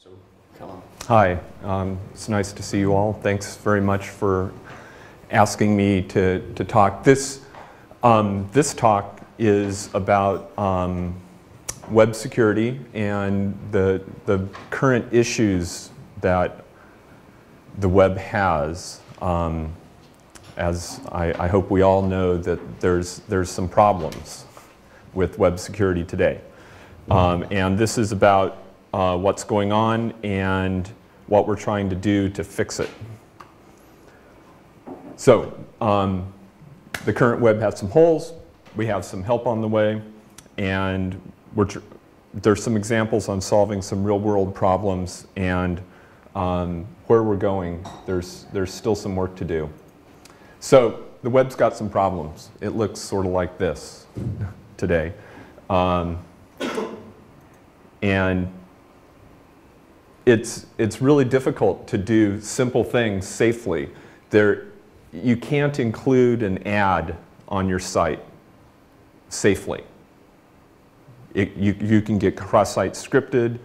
So, Callum. Hi, it's nice to see you all. Thanks very much for asking me to talk. This talk is about web security and the current issues that the web has. As I hope we all know that there's some problems with web security today. And this is about what's going on and what we're trying to do to fix it. So the current web has some holes. We have some help on the way. And there's some examples on solving some real-world problems. And where we're going, there's still some work to do. So the web's got some problems. It looks sort of like this today. And it's really difficult to do simple things safely. You can't include an ad on your site safely. You can get cross-site scripted.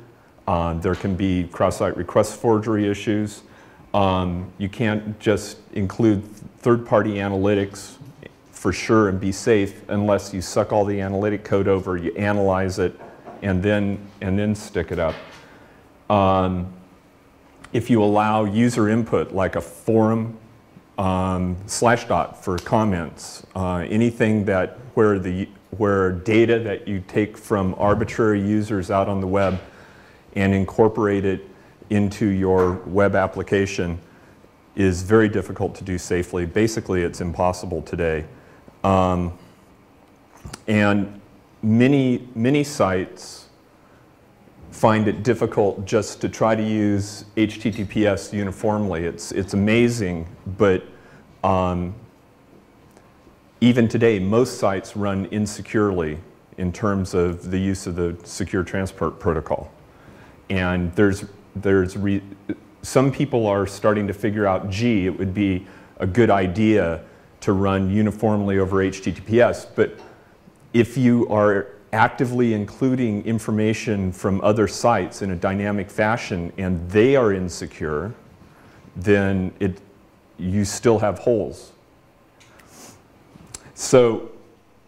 There can be cross-site request forgery issues. You can't just include third-party analytics for sure and be safe unless you suck all the analytic code over, you analyze it, and then stick it up. If you allow user input like a forum, /dot for comments, anything where data that you take from arbitrary users out on the web and incorporate it into your web application is very difficult to do safely. Basically, it's impossible today. And many sites find it difficult just to try to use HTTPS uniformly. It's amazing, but even today, most sites run insecurely in terms of the use of the secure transport protocol. And some people are starting to figure out, gee, it would be a good idea to run uniformly over HTTPS. But if you are actively including information from other sites in a dynamic fashion and they are insecure, then you still have holes. So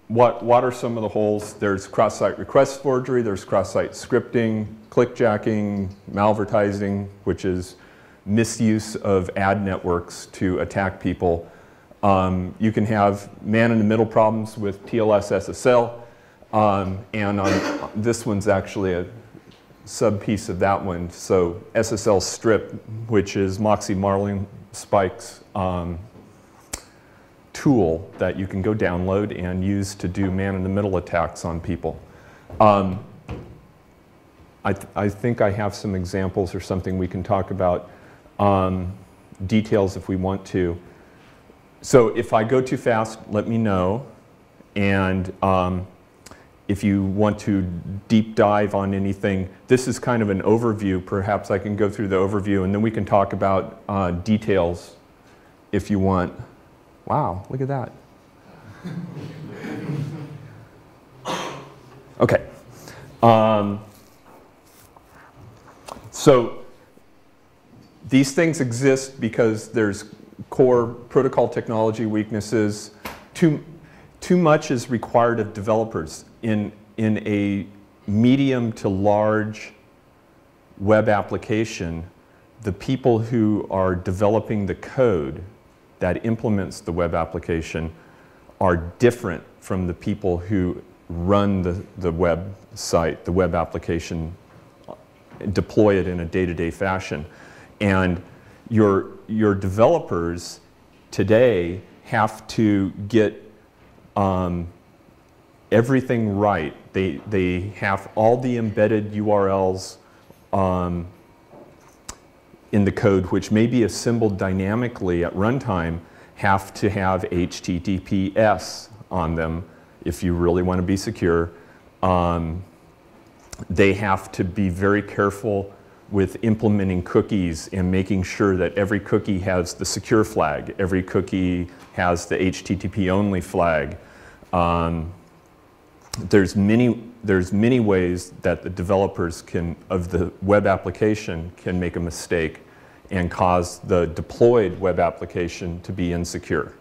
what are some of the holes? There's cross-site request forgery, there's cross-site scripting, clickjacking, malvertising, which is misuse of ad networks to attack people. You can have man-in-the-middle problems with TLS SSL. This one's actually a sub-piece of that one. So SSL strip, which is Moxie Marlinspike's tool that you can go download and use to do man-in-the-middle attacks on people. I think I have some examples or something we can talk about, details if we want to. So if I go too fast, let me know. And if you want to deep dive on anything, this is kind of an overview. Perhaps I can go through the overview and then we can talk about details if you want. Wow, look at that. Okay. So these things exist because there's core protocol technology weaknesses. Too much is required of developers. In a medium to large web application, the people who are developing the code that implements the web application are different from the people who run the website, the web application, deploy it in a day-to-day fashion. And your developers today have to get everything right. They have all the embedded URLs in the code, which may be assembled dynamically at runtime, have to have HTTPS on them if you really want to be secure. They have to be very careful with implementing cookies and making sure that every cookie has the secure flag, every cookie has the HTTP only flag. there's many ways that the developers of the web application can make a mistake and cause the deployed web application to be insecure.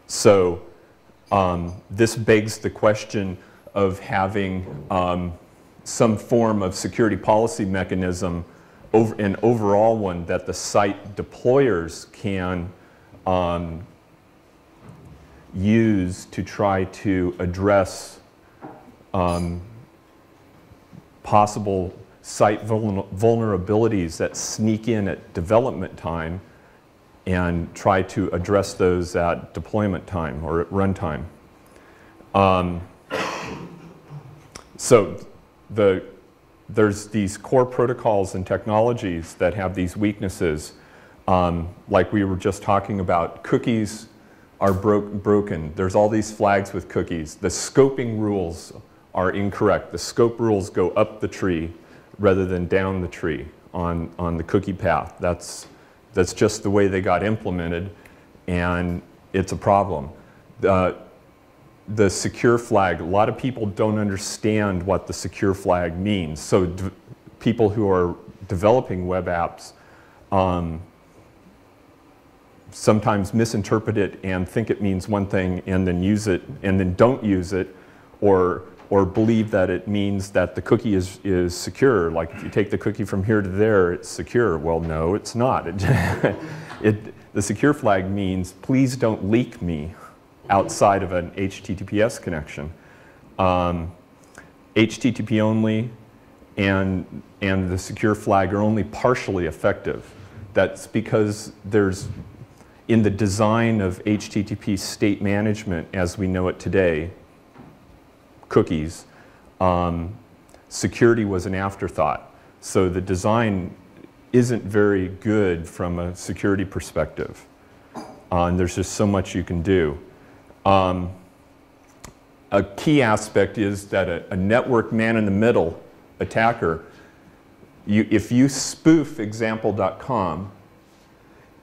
So this begs the question of having some form of security policy mechanism, an overall one that the site deployers can use to try to address possible site vulnerabilities that sneak in at development time and try to address those at deployment time or at runtime. So there's these core protocols and technologies that have these weaknesses. Like we were just talking about, cookies are broken. There's all these flags with cookies. The scoping rules are incorrect. The scope rules go up the tree rather than down the tree on the cookie path. That's just the way they got implemented, and it's a problem. The secure flag, a lot of people don't understand what the secure flag means. So people who are developing web apps sometimes misinterpret it and think it means one thing and then use it and then don't use it, or believe that it means that the cookie is secure. Like if you take the cookie from here to there, it's secure. Well, no, it's not. The secure flag means please don't leak me outside of an HTTPS connection. HTTP only and the secure flag are only partially effective. That's because in the design of HTTP state management as we know it today, cookies, security was an afterthought. So the design isn't very good from a security perspective. And there's just so much you can do. A key aspect is that a network man-in-the-middle attacker, if you spoof example.com,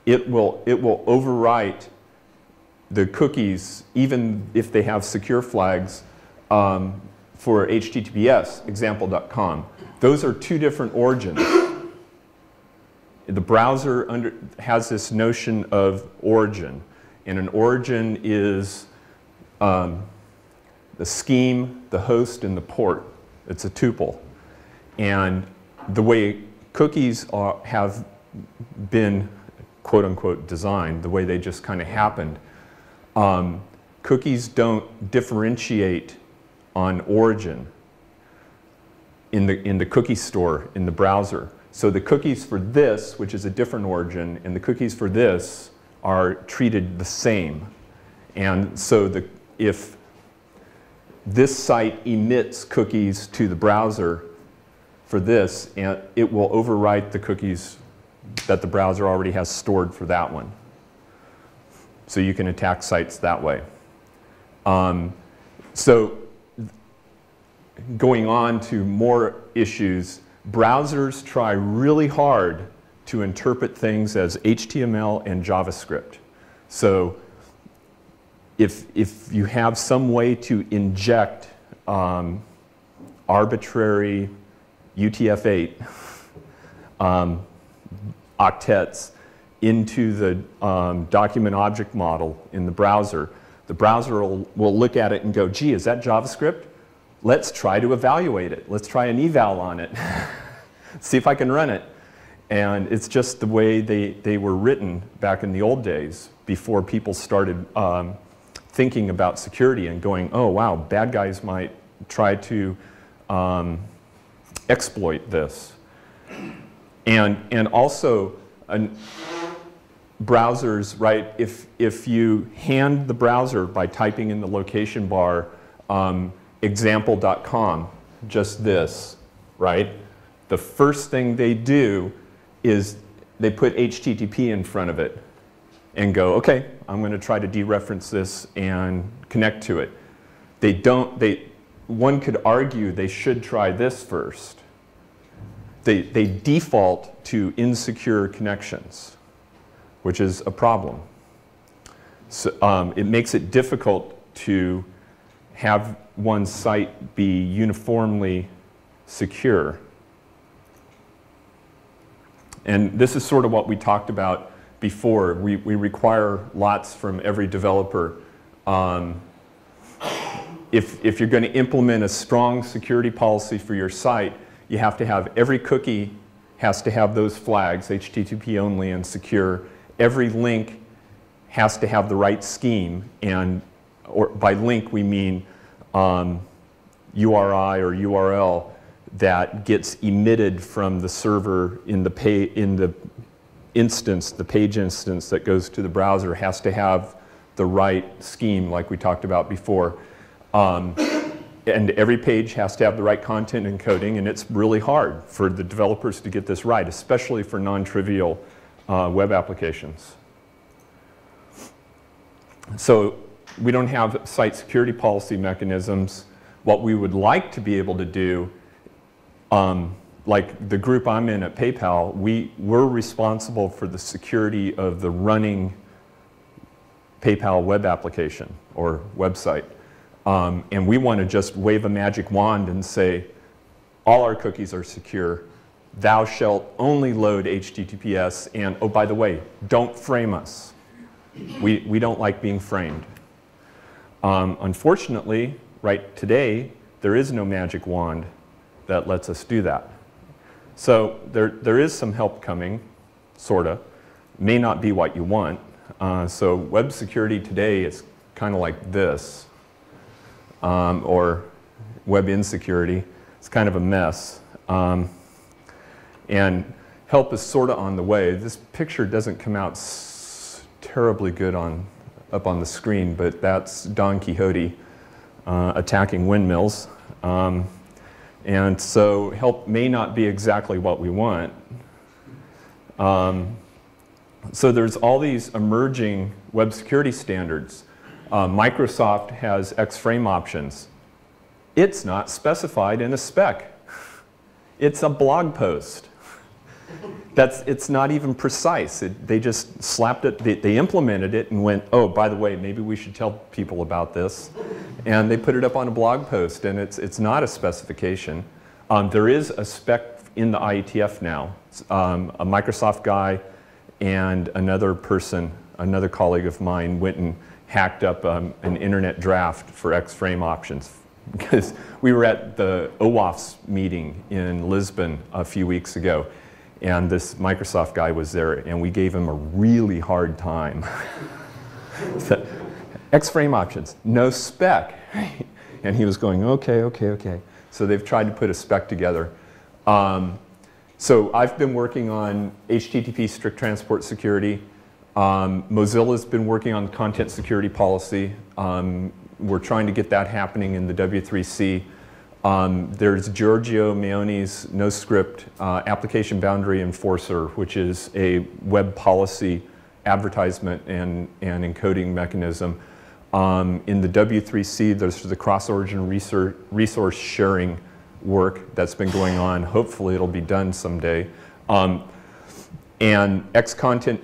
it will overwrite the cookies, even if they have secure flags, for HTTPS, example.com. Those are two different origins. The browser has this notion of origin, and an origin is the scheme, the host, and the port. It's a tuple. And the way cookies have been, quote unquote, designed, the way they just kind of happened, cookies don't differentiate on origin in the cookie store in the browser. So the cookies for this, which is a different origin, and the cookies for this are treated the same. And so if this site emits cookies to the browser for this, and it will overwrite the cookies that the browser already has stored for that one. So you can attack sites that way. So going on to more issues, browsers try really hard to interpret things as HTML and JavaScript. So if you have some way to inject arbitrary UTF-8 octets into the document object model in the browser will look at it and go, gee, is that JavaScript? Let's try to evaluate it. Let's try an eval on it. See if I can run it. And it's just the way they were written back in the old days before people started thinking about security and going, oh, wow, bad guys might try to exploit this. And also, browsers, right, if you hand the browser by typing in the location bar example.com, just this, right? The first thing they do is they put HTTP in front of it and go, okay, I'm going to try to dereference this and connect to it. One could argue they should try this first. They default to insecure connections, which is a problem. So, it makes it difficult to have one's site be uniformly secure. And this is sort of what we talked about before. We require lots from every developer. If you're going to implement a strong security policy for your site, you have to have every cookie has to have those flags, HTTP only and secure. Every link has to have the right scheme, and or by link we mean URI or URL that gets emitted from the server in the instance, the page instance that goes to the browser has to have the right scheme like we talked about before. And every page has to have the right content encoding, and it's really hard for the developers to get this right, especially for non-trivial web applications. So we don't have site security policy mechanisms. What we would like to be able to do, like the group I'm in at PayPal, we're responsible for the security of the running PayPal web application or website. And we want to just wave a magic wand and say, all our cookies are secure. Thou shalt only load HTTPS, and oh, by the way, don't frame us. We don't like being framed. Unfortunately, right today, there is no magic wand that lets us do that. So there is some help coming, sort of. May not be what you want. So web security today is kind of like this. Or web insecurity. It's kind of a mess. And help is sort of on the way. This picture doesn't come out terribly good up on the screen, but that's Don Quixote attacking windmills. And so help may not be exactly what we want. So there's all these emerging web security standards. Microsoft has X-frame options. It's not specified in a spec. It's a blog post. It's not even precise. They just slapped it, they implemented it and went, oh, by the way, maybe we should tell people about this. And they put it up on a blog post, and it's not a specification. There is a spec in the IETF now. A Microsoft guy and another person, another colleague of mine, went and hacked up an internet draft for X-frame options, because we were at the OWASP meeting in Lisbon a few weeks ago, and this Microsoft guy was there, and we gave him a really hard time. So, X-frame options, no spec. And he was going, okay, okay, okay. So they've tried to put a spec together. So I've been working on HTTP strict transport security. Mozilla's been working on content security policy. We're trying to get that happening in the W3C. There's Giorgio Meoni's NoScript application boundary enforcer, which is a web policy advertisement and encoding mechanism. In the W3C, there's the cross-origin resource sharing work that's been going on. Hopefully it'll be done someday. And X-content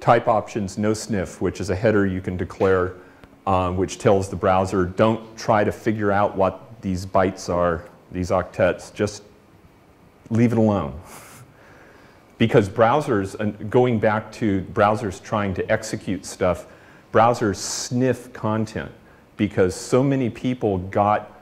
type options, no sniff, which is a header you can declare, which tells the browser, don't try to figure out what these bytes are, these octets, just leave it alone. Because browsers, going back to browsers trying to execute stuff, browsers sniff content because so many people got